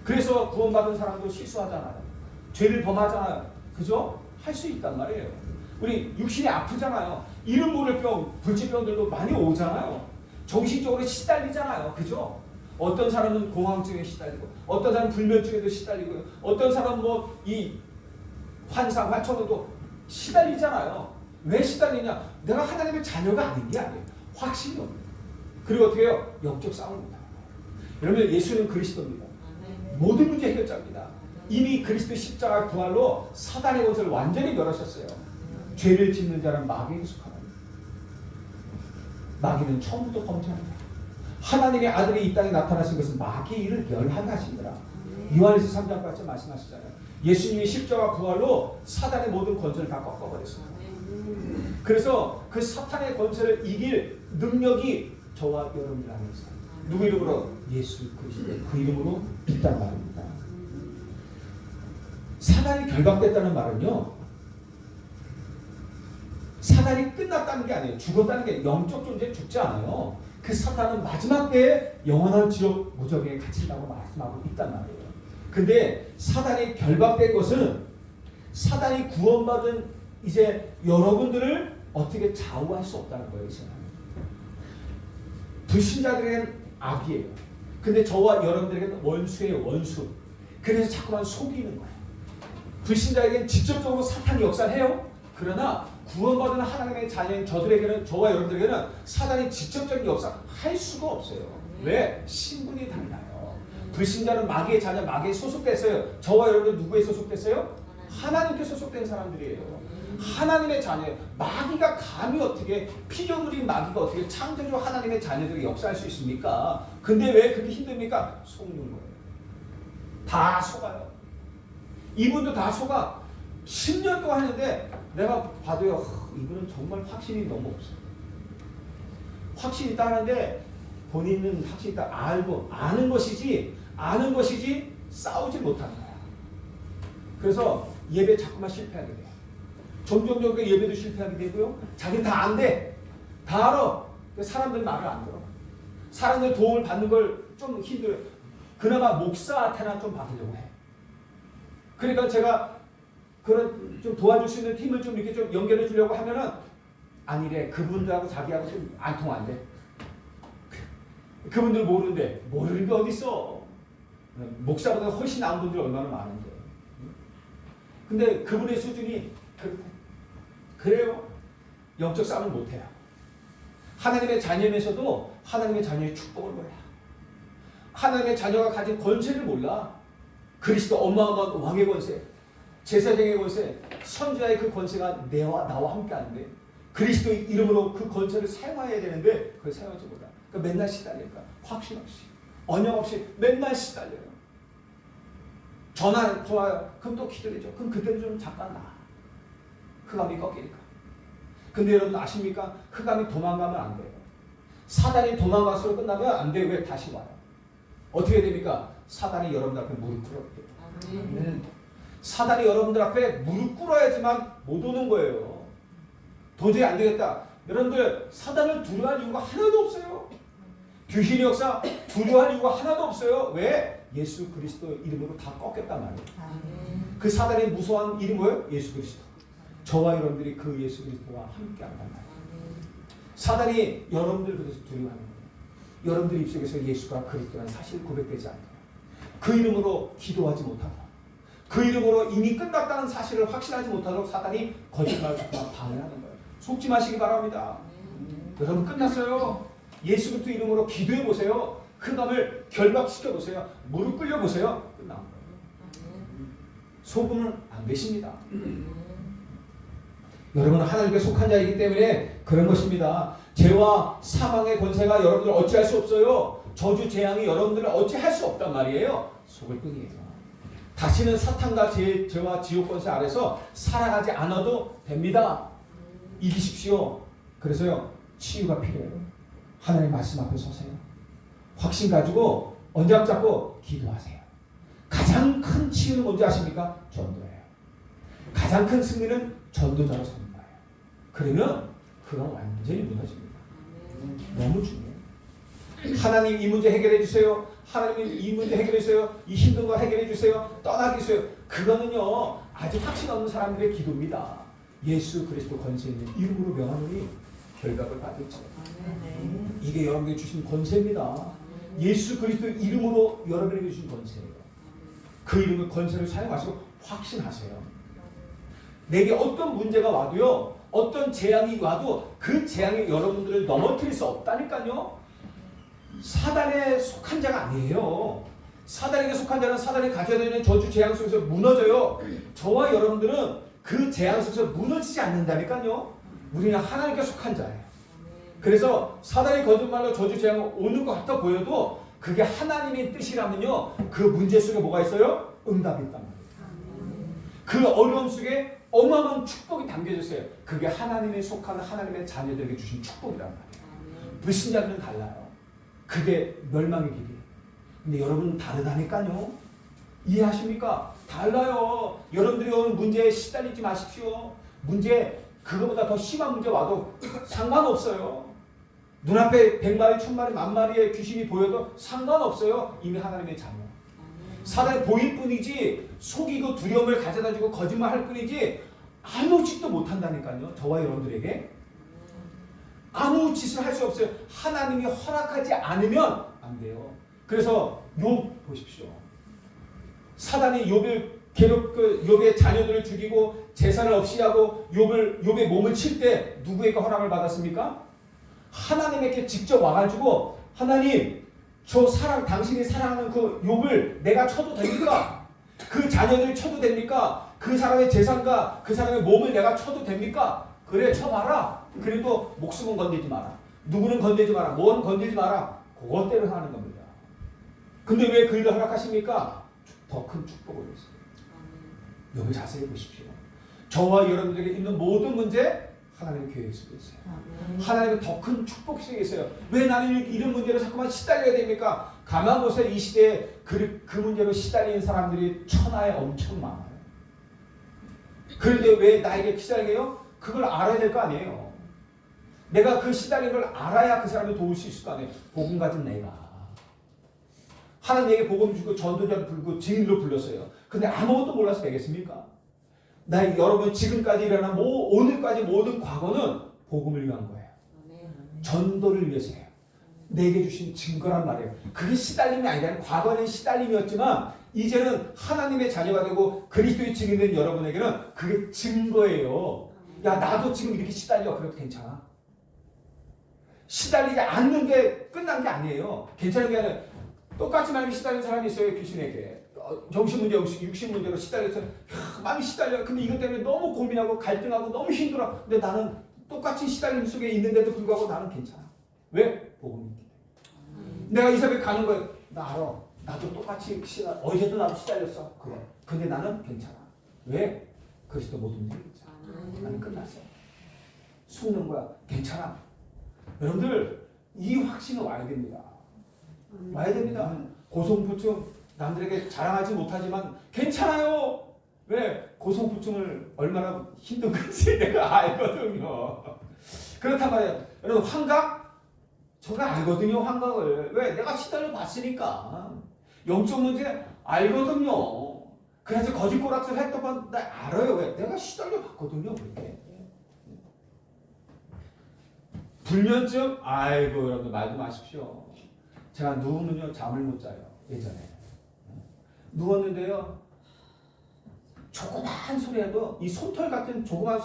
그래서 구원받은 사람도 실수하잖아요. 죄를 범하잖아요. 그죠? 할 수 있단 말이에요. 우리 육신이 아프잖아요. 이름 모를 병, 불치병들도 많이 오잖아요. 정신적으로 시달리잖아요. 그죠? 어떤 사람은 공황증에 시달리고 어떤 사람은 불면증에도 시달리고 어떤 사람은 뭐 이 환상, 환청에도 시달리잖아요. 왜 시달리냐? 내가 하나님의 자녀가 아닌 게 아니에요. 확신이 없는 거예요. 그리고 어떻게 해요? 영적 싸움입니다. 여러분 예수는 그리스도입니다. 모든 문제 해결자입니다. 이미 그리스도 십자가 부활로 사단의 것을 완전히 멸하셨어요. 죄를 짓는 자는 마귀에 속하나니 마귀는 처음부터 범죄합니다. 하나님의 아들이 이 땅에 나타나신 것은 마귀의 일을 멸하게 하시더라. 요한일서 3장까지 말씀하시잖아요. 예수님이 십자가 부활로 사단의 모든 권세를 다 꺾어버렸습니다. 그래서 그 사탄의 권세를 이길 능력이 저와 여러분들 안에 있어요. 누구 이름으로? 예수 그리스도 그 이름으로 있단 말입니다. 사단이 결박됐다는 말은요. 사단이 끝났다는 게 아니에요. 죽었다는 게 영적 존재 죽지 않아요. 그 사탄은 마지막 때에 영원한 지옥 무적에 갇힌다고 말씀하고 있단 말이에요. 근데 사단이 결박된 것은 사단이 구원받은 이제 여러분들을 어떻게 좌우할 수 없다는 거예요. 불신자들에게는 악이에요. 근데 저와 여러분들에게는 원수예요. 원수. 그래서 자꾸만 속이는 거예요. 불신자에게는 직접적으로 사탄이 역사를 해요. 그러나 구원받은 하나님의 자녀인 저들에게는 저와 여러분들에게는 사단이 직접적인 역사 할 수가 없어요. 왜? 신분이 달라요. 불신자는 마귀의 자녀, 마귀에 소속됐어요. 저와 여러분들 누구에 소속됐어요? 하나님께 소속된 사람들이에요. 하나님의 자녀예요. 마귀가 감히 어떻게 피조물인 마귀가 어떻게 창조주 하나님의 자녀들에게 역사할 수 있습니까? 근데 왜 그렇게 힘듭니까? 속는 거예요. 다 속아요. 이분도 다 속아. 10년 동안 했는데 내가 봐도요. 이분은 정말 확신이 너무 없어요. 확신이 있다 하는데 본인은 확신이 있다 알고 아는 것이지 싸우지 못하는 거야. 그래서 예배 자꾸만 실패하게 돼요. 점점 예배도 실패하게 되고요. 자기는 다 안 돼. 다 알아. 사람들 말을 안 들어. 사람들 도움을 받는 걸 좀 힘들어요. 그나마 목사한테나 좀 받으려고 해. 그러니까 제가 그런 좀 도와줄 수 있는 팀을 좀 이렇게 좀 연결해 주려고 하면은 아니래. 그분들하고 자기하고 좀 안 통한대. 그분들 모르는데 모르는 게 어딨어. 목사보다 훨씬 나은 분들이 얼마나 많은데. 근데 그분의 수준이 그래요. 영적 싸움을 못해요. 하나님의 자녀면서도 하나님의 자녀의 축복을 몰라. 하나님의 자녀가 가진 권세를 몰라. 그리스도 어마어마한 왕의 권세, 제사장의 권세, 선지자의 그 권세가 나와 함께 하는데 그리스도의 이름으로 그 권세를 사용해야 되는데 그걸 사용하지 못해. 그러니까 맨날 시달릴까? 확신 없이, 언영 없이 맨날 시달려요. 전화 좋아요. 그럼 또 기다리죠. 그럼 그때는 좀 잠깐 나. 흑암이 꺾이니까. 근데 여러분 아십니까? 흑암이 도망가면 안 돼요. 사단이 도망가서 끝나면 안 돼요. 왜? 다시 와요. 어떻게 됩니까? 사단이 여러분들 앞에 무릎 꿇어요. 사단이 여러분들 앞에 무릎 꿇어야지만 못 오는 거예요. 도저히 안 되겠다. 여러분들 사단을 두려워할 이유가 하나도 없어요. 귀신의 역사 두려워할 이유가 하나도 없어요. 왜? 예수 그리스도 이름으로 다 꺾였단 말이에요. 그 사단이 무서워하는 이름이 뭐예요? 예수 그리스도. 저와 여러분들이 그 예수 그리스도와 함께 한단 말이에요. 사단이 여러분들 그래서 두려워하는 거예요. 여러분들 입속에서 예수가 그리스도라는 사실이 고백되지 않아요. 그 이름으로 기도하지 못하고 그 이름으로 이미 끝났다는 사실을 확신하지 못하도록 사단이 거짓말을 자꾸만 방해하는 거예요. 속지 마시기 바랍니다. 여러분 끝났어요. 예수 그리스도 이름으로 기도해 보세요. 흑암을 결박시켜 보세요. 무릎 꿇려 보세요. 끝난 거예요. 속으면 안 되십니다. 여러분은 하나님께 속한 자이기 때문에 그런 것입니다. 죄와 사망의 권세가 여러분들 어찌할 수 없어요. 저주 재앙이 여러분들을 어찌할 수 없단 말이에요. 속을 뿐이에요. 다시는 사탄과 죄와 지옥 권세 아래서 살아가지 않아도 됩니다. 이기십시오. 그래서요. 치유가 필요해요. 하나님 말씀 앞에 서세요. 확신 가지고 언약 잡고 기도하세요. 가장 큰 치유는 뭔지 아십니까? 전도예요. 가장 큰 승리는 전도자로 서는 거예요. 그러면 그건 완전히 무너집니다. 너무 중요해요. 하나님 이 문제 해결해 주세요. 하나님 이 문제 해결해 주세요. 이 힘든 거 해결해 주세요. 떠나게 해주세요. 그거는요. 아주 확신 없는 사람들의 기도입니다. 예수 그리스도 권세 있는 이름으로 명하노니 결박을 받을지. 이게 여러분에게 주신 권세입니다. 예수 그리스도 이름으로 여러분에게 주신 권세예요. 그 이름의 권세를 사용하시고 확신하세요. 내게 어떤 문제가 와도요. 어떤 재앙이 와도 그 재앙이 여러분들을 넘어뜨릴 수 없다니까요. 사단에 속한 자가 아니에요. 사단에게 속한 자는 사단이 가져야 되는 저주 재앙 속에서 무너져요. 저와 여러분들은 그 재앙 속에서 무너지지 않는다니까요. 우리는 하나님께 속한 자예요. 그래서 사단이 거짓말로 저주 재앙 오는 것 같아 보여도 그게 하나님의 뜻이라면요. 그 문제 속에 뭐가 있어요? 응답이 있단 말이에요. 그 어려움 속에 어마어마한 축복이 담겨져 있어요. 그게 하나님에 속하는 하나님의 자녀들에게 주신 축복이란 말이에요. 불신자들은 달라요. 그게 멸망의 길이에요. 근데 여러분은 다르다니까요. 이해하십니까? 달라요. 여러분들이 오는 문제에 시달리지 마십시오. 문제 그거보다 더 심한 문제 와도 상관없어요. 눈앞에 100마리, 1000마리, 10,000마리의 귀신이 보여도 상관없어요. 이미 하나님의 자녀. 사단이 보일 뿐이지 속이고 두려움을 가져다주고 거짓말할 뿐이지 아무 짓도 못한다니까요. 저와 여러분들에게. 아무 짓을 할 수 없어요. 하나님이 허락하지 않으면 안 돼요. 그래서 욥 보십시오. 사단이 욥의 자녀들을 죽이고 재산을 없이 하고 욥의 몸을 칠 때 누구에게 허락을 받았습니까? 하나님에게 직접 와가지고 하나님 저 당신이 사랑하는 그 욥을 내가 쳐도 됩니까? 그 자녀들 쳐도 됩니까? 그 사람의 재산과 그 사람의 몸을 내가 쳐도 됩니까? 그래 쳐봐라. 그래도 목숨은 건들지 마라. 누구는 건들지 마라. 뭐는 건들지 마라. 그것대로 하는 겁니다. 근데 왜 그 일을 허락하십니까? 더 큰 축복을 위해서. 여기 자세히 보십시오. 저와 여러분들에게 있는 모든 문제 하나님의 계획 속에 있어요. 하나님의 더 큰 축복 속에 있어요. 왜 나는 이런 문제로 자꾸만 시달려야 됩니까? 가만 보세요. 이 시대에 그 문제로 시달리는 사람들이 천하에 엄청 많아요. 그런데 왜 나에게 시달려요? 그걸 알아야 될 거 아니에요. 내가 그 시달린 걸 알아야 그 사람을 도울 수 있을 거 아니에요. 복음 가진 내가. 하나님에게 복음 주고 전도자를 부르고 증인으로 불렀어요. 근데 아무것도 몰라서 되겠습니까? 여러분 지금까지 일어난 오늘까지 모든 과거는 복음을 위한 거예요. 전도를 위해서예요. 내게 주신 증거란 말이에요. 그게 시달림이 아니라 과거는 시달림이었지만 이제는 하나님의 자녀가 되고 그리스도의 증인된 여러분에게는 그게 증거예요. 야 나도 지금 이렇게 시달려. 그래도 괜찮아. 시달리지 않는 게 끝난 게 아니에요. 괜찮은 게 아니라 똑같이 많이 시달리는 사람이 있어요. 귀신에게. 정신 문제, 육신 문제로 시달려서 많이 시달려요. 근데 이것 때문에 너무 고민하고 갈등하고 너무 힘들어. 근데 나는 똑같이 시달림 속에 있는데도 불구하고 나는 괜찮아. 왜? 복음이 있기 때문에. 내가 이사벨 가는 거예요. 나 알아. 나도 똑같이 어제도 나도 시달렸어. 그래. 근데 나는 괜찮아. 왜? 그리스도 모든 일이 있잖아. 나는 끝났어. 속는 거야. 괜찮아. 여러분들 이 확신은 와야 됩니다. 와야 됩니다. 고소공포증 남들에게 자랑하지 못하지만 괜찮아요. 왜? 고소공포증을 얼마나 힘든 건지 내가 알거든요. 그렇단 말이에요. 여러분 환각? 제가 알거든요. 환각을. 왜? 내가 시달려 봤으니까. 영적 문제 알거든요. 그래서 거짓고락질 했던 건 나 알아요. 왜? 내가 시달려 봤거든요. 그렇게. 불면증? 아이고 여러분들 말도 마십시오. 제가 누우면요 잠을 못 자요. 예전에. 누웠는데요. 조그만 소리라도 이 솜털 같은 조그만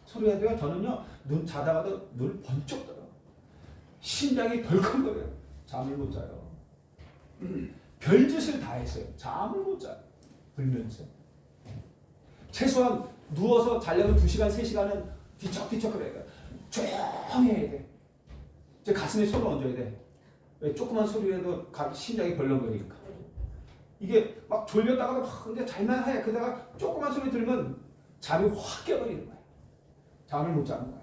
소리라도요. 저는요. 눈 자다가도 눈을 번쩍 떠요. 심장이 덜컹거려요. 잠을 못 자요. 별짓을 다 했어요. 잠을 못 자요. 불면증. 최소한 누워서 자려면 2시간, 3시간은 뒤척뒤척 그래요. 조용히 해야 돼. 제 가슴에 손을 얹어야 돼. 왜? 조그만 소리라도 심장이 벌렁거리니까. 이게 막 졸렸다가도 막 근데 잘만 해. 그러다가 조그만 소리 들으면 잠이 확 깨버리는 거예요. 잠을 못 자는 거예요.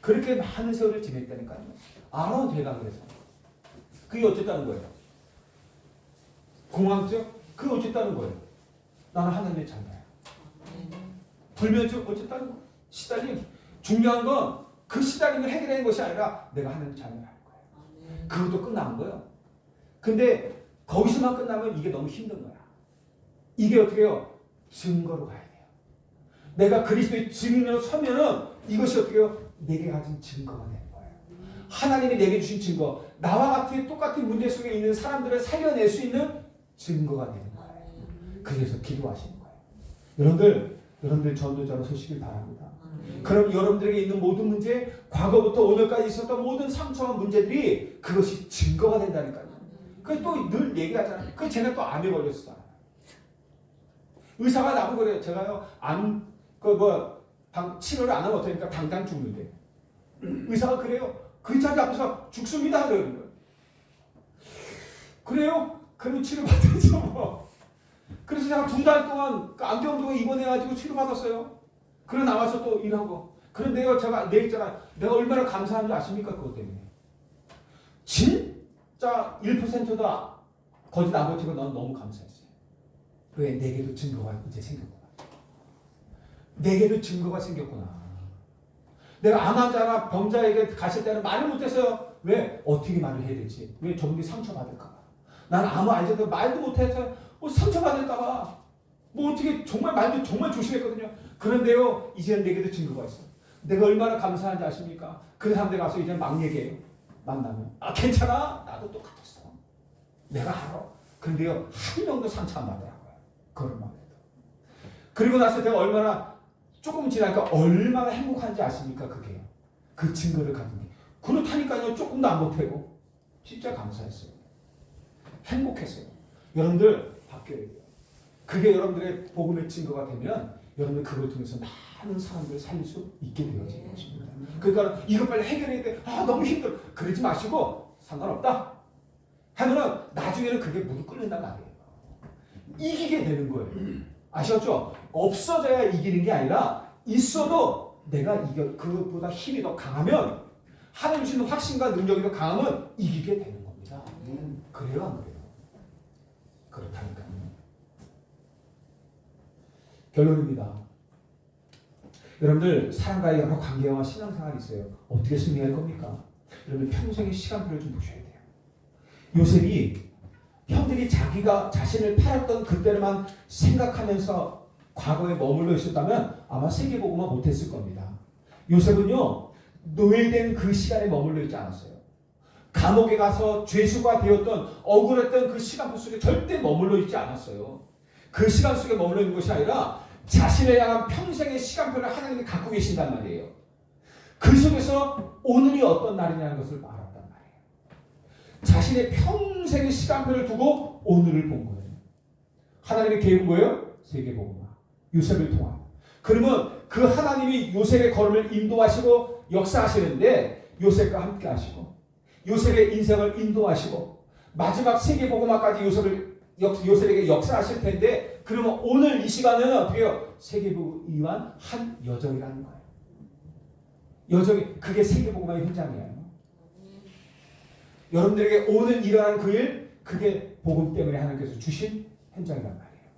그렇게 많은 세월을 지냈다니까요. 알아, 제가 그래서. 그게 어쨌다는 거예요? 공황증? 그게 어쨌다는 거예요? 나는 하나님의 자녀야. 불면증 어쨌다는 거예요? 시달림. 중요한 건 그 시달림을 해결하는 것이 아니라 내가 하나님의 자녀라는 거예요. 그것도 끝나는 거예요. 근데 거기서만 끝나면 이게 너무 힘든 거야. 이게 어떻게 해요? 증거로 가야 돼요. 내가 그리스도의 증인으로 서면은 이것이 어떻게 해요? 내게 가진 증거가 되는 거예요. 하나님이 내게 주신 증거. 나와 같은 똑같은 문제 속에 있는 사람들을 살려낼 수 있는 증거가 되는 거예요. 그래서 기도하시는 거예요. 여러분들 전도자로 서시길 바랍니다. 그럼 여러분들에게 있는 모든 문제, 과거부터 오늘까지 있었던 모든 상처와 문제들이 그것이 증거가 된다니까요. 그 또 늘 얘기하잖아요. 그 쟤네 또 암에 걸렸어. 의사가 나보고 그래요. 제가요 치료를 안 하면 어떡하니까 당장 죽는데. 의사가 그래요. 그 자기 앞에서 죽습니다 그러는 거예요. 그래요? 그럼 치료 받으죠 뭐. 그래서 제가 2달 동안 안경동에 입원해가지고 치료받았어요. 그러고 나와서 또 일하고. 그런데요, 제가 있잖아요. 내가 얼마나 감사한 줄 아십니까? 그것 때문에. 진짜 1%다 거짓 안 버티고 넌 너무 감사했어요. 왜? 내게도 증거가 이제 생겼구나. 내게도 증거가 생겼구나. 내가 암 환자나 병자에게 갔을 때는 말을 못했어요. 왜? 어떻게 말을 해야 될지. 왜? 저분이 상처받을까 봐. 난 아무 알지도 말도 못해서 상처받을까 봐. 뭐 어떻게 정말 말도 정말 조심했거든요. 그런데요, 이제는 내게도 증거가 있어. 내가 얼마나 감사한지 아십니까? 그 사람들 가서 이제 막 얘기해요. 만나면. 아, 괜찮아? 나도 똑같았어. 내가 알아. 그런데요, 한 명도 상처 안 받더라고요. 그런 말에도. 그리고 나서 내가 얼마나 조금 지나니까 얼마나 행복한지 아십니까? 그게요. 그 증거를 가진 게. 그렇다니까요, 조금도 안 보태고. 진짜 감사했어요. 행복했어요. 여러분들 바뀌어야 돼요. 그게 여러분들의 복음의 증거가 되면 여러분들 그걸 통해서 많은 사람들을 살릴 수 있게 되어지는 것입니다. 그러니까 이거 빨리 해결해야 돼. 아 너무 힘들어. 그러지 마시고 상관없다. 하면은 나중에는 그게 무릎 꿇는단 말이에요. 이기게 되는 거예요. 아셨죠? 없어져야 이기는 게 아니라 있어도 내가 그것보다 힘이 더 강하면 하나님 주시는 확신과 능력이 더 강하면 이기게 되는 겁니다. 그래요 안 그래요? 그렇다니까요. 결론입니다. 여러분들 사람과의 여러 관계와 신앙생활이 있어요. 어떻게 승리할 겁니까? 여러분 평생의 시간표를 좀 보셔야 돼요. 요셉이 형들이 자기가 자신을 팔았던 그때만 생각하면서 과거에 머물러 있었다면 아마 세계복음화 못했을 겁니다. 요셉은요 노예된 그 시간에 머물러 있지 않았어요. 감옥에 가서 죄수가 되었던 억울했던 그 시간표 속에 절대 머물러 있지 않았어요. 그 시간 속에 머물러 있는 것이 아니라 자신을 향한 평생의 시간표를 하나님이 갖고 계신단 말이에요. 그 속에서 오늘이 어떤 날이냐는 것을 말한단 말이에요. 자신의 평생의 시간표를 두고 오늘을 본 거예요. 하나님의 계획은 뭐예요? 세계복음화. 요셉을 통한. 그러면 그 하나님이 요셉의 걸음을 인도하시고 역사하시는데 요셉과 함께 하시고 요셉의 인생을 인도하시고 마지막 세계복음화까지 요셉에게 역사하실 텐데, 그러면 오늘 이 시간에는 어떻게 해요? 세계복음을 위한 한 여정이라는 거예요. 여정이, 그게 세계복음화의 현장이에요. 여러분들에게 오늘 일어난 그 일, 그게 복음 때문에 하나님께서 주신 현장이란 말이에요.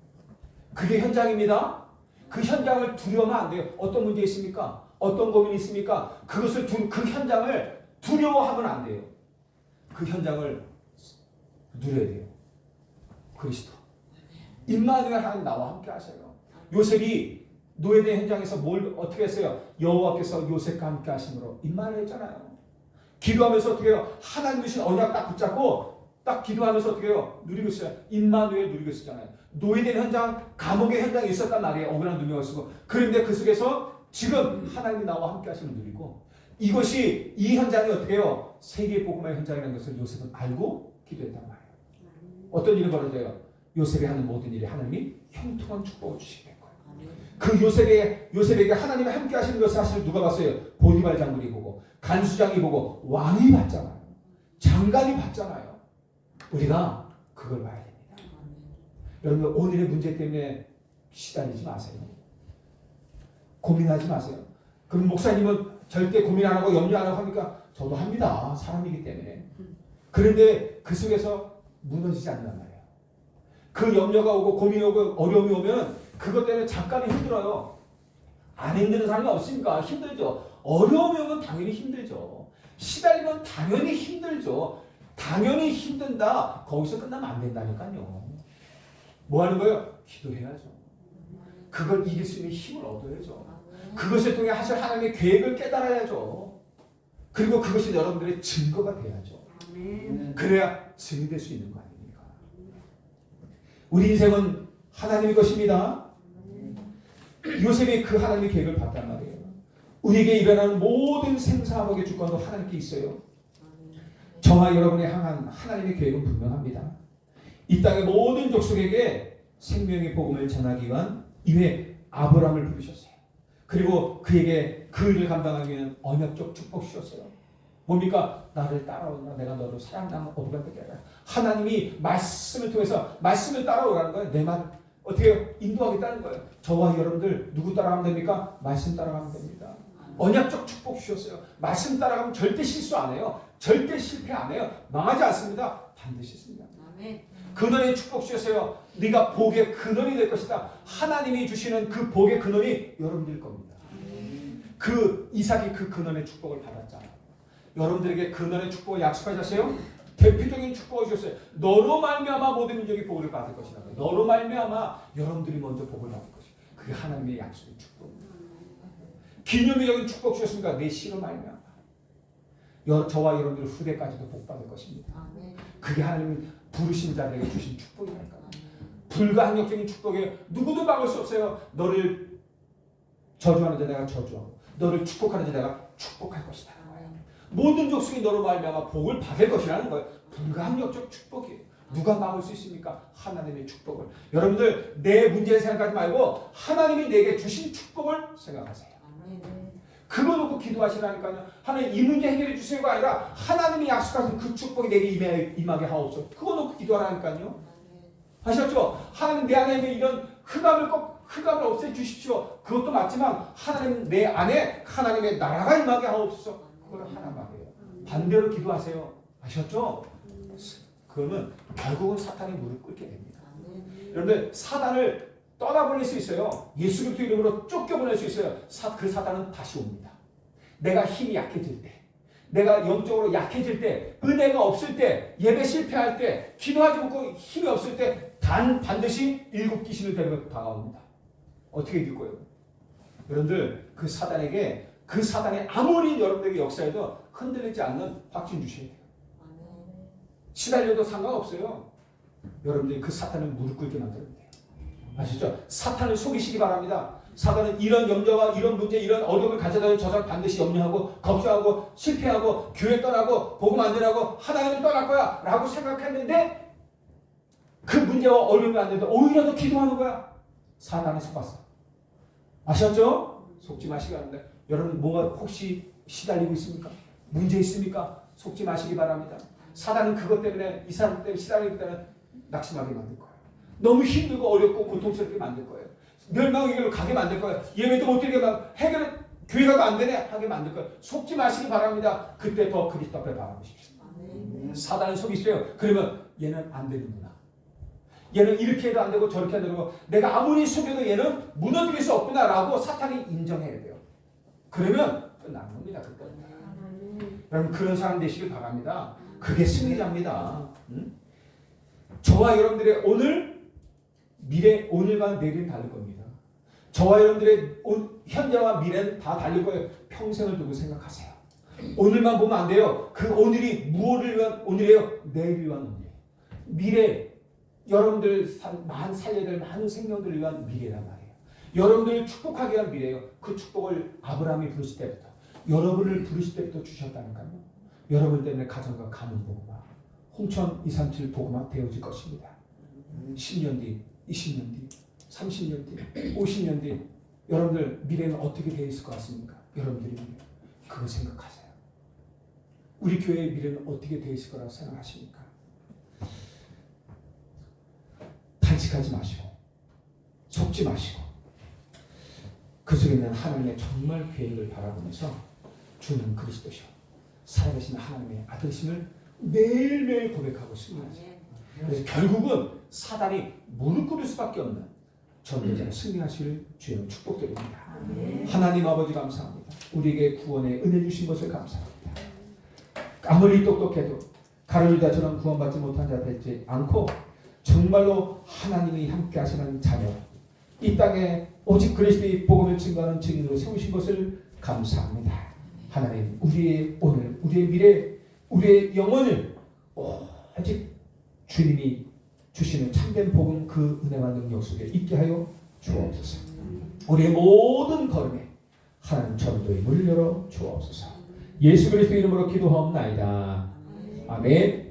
그게 현장입니다. 그 현장을 두려워하면 안 돼요. 어떤 문제 있습니까? 어떤 고민이 있습니까? 그 현장을 두려워하면 안 돼요. 그 현장을 누려야 돼요. 그리스도. 임마누엘 하나님 나와 함께 하셔요. 요셉이 노예된 현장에서 뭘 어떻게 했어요? 여호와께서 요셉과 함께 하심으로 임마누엘 했잖아요. 기도하면서 어떻게 해요? 하나님 주신 언약 딱 붙잡고 딱 기도하면서 어떻게 해요? 누리고 있어요. 임마누엘 누리고 있었잖아요. 노예된 현장, 감옥의 현장에 있었단 말이에요. 억울한 누명을 쓰고. 그런데 그 속에서 지금 하나님이 나와 함께 하심을 누리고, 이것이 이 현장이 어떻게 해요? 세계 복음의 현장이라는 것을 요셉은 알고 기도했단 말이에요. 어떤 일이 벌어져요? 요셉이 하는 모든 일이 하나님이 형통한 축복을 주시게 된 거예요. 그 요셉에게 하나님이 함께 하시는 것을 사실 누가 봤어요? 보디발 장군이 보고, 간수장이 보고, 왕이 봤잖아요. 장관이 봤잖아요. 우리가 그걸 봐야 됩니다. 여러분, 오늘의 문제 때문에 시달리지 마세요. 고민하지 마세요. 그럼 목사님은 절대 고민 안 하고 염려 안 하고 합니까? 저도 합니다. 사람이기 때문에. 그런데 그 속에서 무너지지 않는단 말이에요. 그 염려가 오고 고민이 오고 어려움이 오면 그것 때문에 잠깐은 힘들어요. 안 힘드는 사람이 없으니까 힘들죠. 어려움이 오면 당연히 힘들죠. 시달리면 당연히 힘들죠. 당연히 힘든다. 거기서 끝나면 안 된다니까요. 뭐 하는 거예요? 기도해야죠. 그걸 이길 수 있는 힘을 얻어야죠. 그것을 통해 하실 하나님의 계획을 깨달아야죠. 그리고 그것이 여러분들의 증거가 돼야죠. 그래야 증인될 수 있는 거 아닙니까? 우리 인생은 하나님의 것입니다. 요셉이 그 하나님의 계획을 봤단 말이에요. 우리에게 일어나는 모든 생사함의 주권도 하나님께 있어요. 저와 여러분에 향한 하나님의 계획은 분명합니다. 이 땅의 모든 족속에게 생명의 복음을 전하기 위한 이외에 아브라함을 부르셨어요. 그리고 그에게 그 일을 감당하기 위한 언약적 축복 주셨어요. 뭡니까? 나를 따라오라. 내가 너를 사랑하는 어부가 되게 하라. 하나님이 말씀을 통해서 말씀을 따라오라는 거예요. 내 말 어떻게 인도하겠다는 거예요. 저와 여러분들 누구 따라가면 됩니까? 말씀 따라가면 됩니다. 언약적 축복 주셨어요. 말씀 따라가면 절대 실수 안 해요. 절대 실패 안 해요. 망하지 않습니다. 반드시 있습니다. 근원의 축복 주셨어요. 네가 복의 근원이 될 것이다. 하나님이 주시는 그 복의 근원이 여러분들일 겁니다. 그 이삭이 그 근원의 축복을 받았잖아요. 여러분들에게 근원의 축복을 약속하셨어요. 대표적인 축복을 주셨어요. 너로 말미암아 모든 민족이 복을 받을 것이다. 너로 말미암아 여러분들이 먼저 복을 받을 것이다. 그게 하나님의 약속의 축복입니다. 기념비적인 축복 주셨습니까? 내 씨로 말미암아 저와 여러분들 후대까지도 복 받을 것입니다. 그게 하나님 부르신 자들에게 주신 축복이니까. 불가항력적인 축복에 누구도 막을 수 없어요. 너를 저주하는 자 내가 저주하고 너를 축복하는 자 내가 축복할 것이다. 모든 족속이 너로 말미암아 복을 받을 것이라는 거예요. 불가항력적 축복이에요. 누가 막을 수 있습니까? 하나님의 축복을. 여러분들 내 문제를 생각하지 말고 하나님이 내게 주신 축복을 생각하세요. 그거 놓고 기도하시라니까요. 하나님 이 문제 해결해 주시고가 아니라 하나님이 약속하신 그 축복이 내게 임하게 하옵소서. 그거 놓고 기도하라니까요. 아셨죠? 하나님 내 안에 있는 이런 흑암을 없애 주십시오. 그것도 맞지만 하나님 내 안에 하나님의 나라가 임하게 하옵소서. 그걸 하나 말이에요. 반대로 기도하세요. 아셨죠? 그러면 결국은 사탄이 무릎 꿇게 됩니다. 여러분들 사단을 떠나보낼 수 있어요. 예수 그리스도 이름으로 쫓겨보낼 수 있어요. 그 사단은 다시 옵니다. 내가 힘이 약해질 때, 내가 영적으로 약해질 때, 은혜가 없을 때, 예배 실패할 때, 기도하지 못하고 힘이 없을 때 반드시 일곱 귀신을 데리고 다가옵니다. 어떻게 이길 거예요? 여러분들 그 사단이 아무리 여러분들에게 역사해도 흔들리지 않는 확신 주셔야 돼요. 시달려도 상관없어요. 여러분들이 그 사탄을 무릎 꿇게 만들어야 돼요. 아시죠? 사탄을 속이시기 바랍니다. 사탄은 이런 염려와 이런 문제, 이런 어려움을 가져다는 저 사람 반드시 염려하고 걱정하고 실패하고 교회 떠나고 복음 안 전하고 하나님을 떠날 거야 라고 생각했는데 그 문제와 어려움이 안 되는데 오히려 더 기도하는 거야. 사탄에 속았어. 아셨죠? 속지 마시기 바랍니다. 여러분 뭐가 혹시 시달리고 있습니까? 문제 있습니까? 속지 마시기 바랍니다. 사단은 그것 때문에 이 사람 때문에 시달리기 때문에 낙심하게 만들 거예요. 너무 힘들고 어렵고 고통스럽게 만들 거예요. 멸망의 길로 가게 만들 거예요. 예배도 못 드리게 해결 교회가 안 되네 하게 만들 거예요. 속지 마시기 바랍니다. 그때 더 그리스도 앞에 바라보십시오. 사단은 속이세요. 그러면 얘는 안 되는구나. 얘는 이렇게 해도 안 되고 저렇게 안 되고 내가 아무리 속여도 얘는 무너뜨릴 수 없구나라고 사탄이 인정해야 돼요. 그러면 끝나는 겁니다. 그때. 여러분 그런 사람 되시길 바랍니다. 그게 승리자입니다. 저와 여러분들의 오늘, 미래, 오늘과 내일은 다를 겁니다. 저와 여러분들의 현재와 미래는 다 다를 거예요. 평생을 두고 생각하세요. 오늘만 보면 안 돼요. 그 오늘이 무엇을 위한 오늘이에요? 내일을 위한 오늘이에요. 미래, 여러분들 살려야 될 많은 생명들을 위한 미래란 말이에요. 여러분들을 축복하기 위한 미래예요. 그 축복을 아브라함이 부르실 때부터, 여러분을 부르실 때부터 주셨다니까요. 여러분 때문에 가정과 가문 복음화, 홍천 237 복음화 되어질 것입니다. 10년 뒤, 20년 뒤, 30년 뒤, 50년 뒤 여러분들 미래는 어떻게 되어 있을 것 같습니까? 여러분들이 미래 그거 생각하세요. 우리 교회의 미래는 어떻게 되어 있을 거라고 생각하십니까? 단식하지 마시고 속지 마시고 그 속에 있는 하나님의 정말 계획을 바라보면서 주는 그리스도시오 살아계신 하나님의 아들심을 매일매일 고백하고 승리하세요. 그래서 결국은 사단이 무릎 꿇을 수밖에 없는 전도자로 승리하시를 주여 축복드립니다. 하나님 아버지 감사합니다. 우리에게 구원의 은혜 주신 것을 감사합니다. 아무리 똑똑해도 가룟유다처럼 구원받지 못한 자 되지 않고 정말로 하나님이 함께 하시는 자녀 이 땅에 오직 그리스도의 복음을 증거하는 증인으로 세우신 것을 감사합니다. 하나님 우리의 오늘, 우리의 미래, 우리의 영혼을 오직 주님이 주시는 참된 복음 그 은혜와 능력 속에 있게 하여 주옵소서. 우리의 모든 걸음에 하나님 전도의 문을 열어 주옵소서. 예수 그리스도 이름으로 기도하옵나이다. 아멘.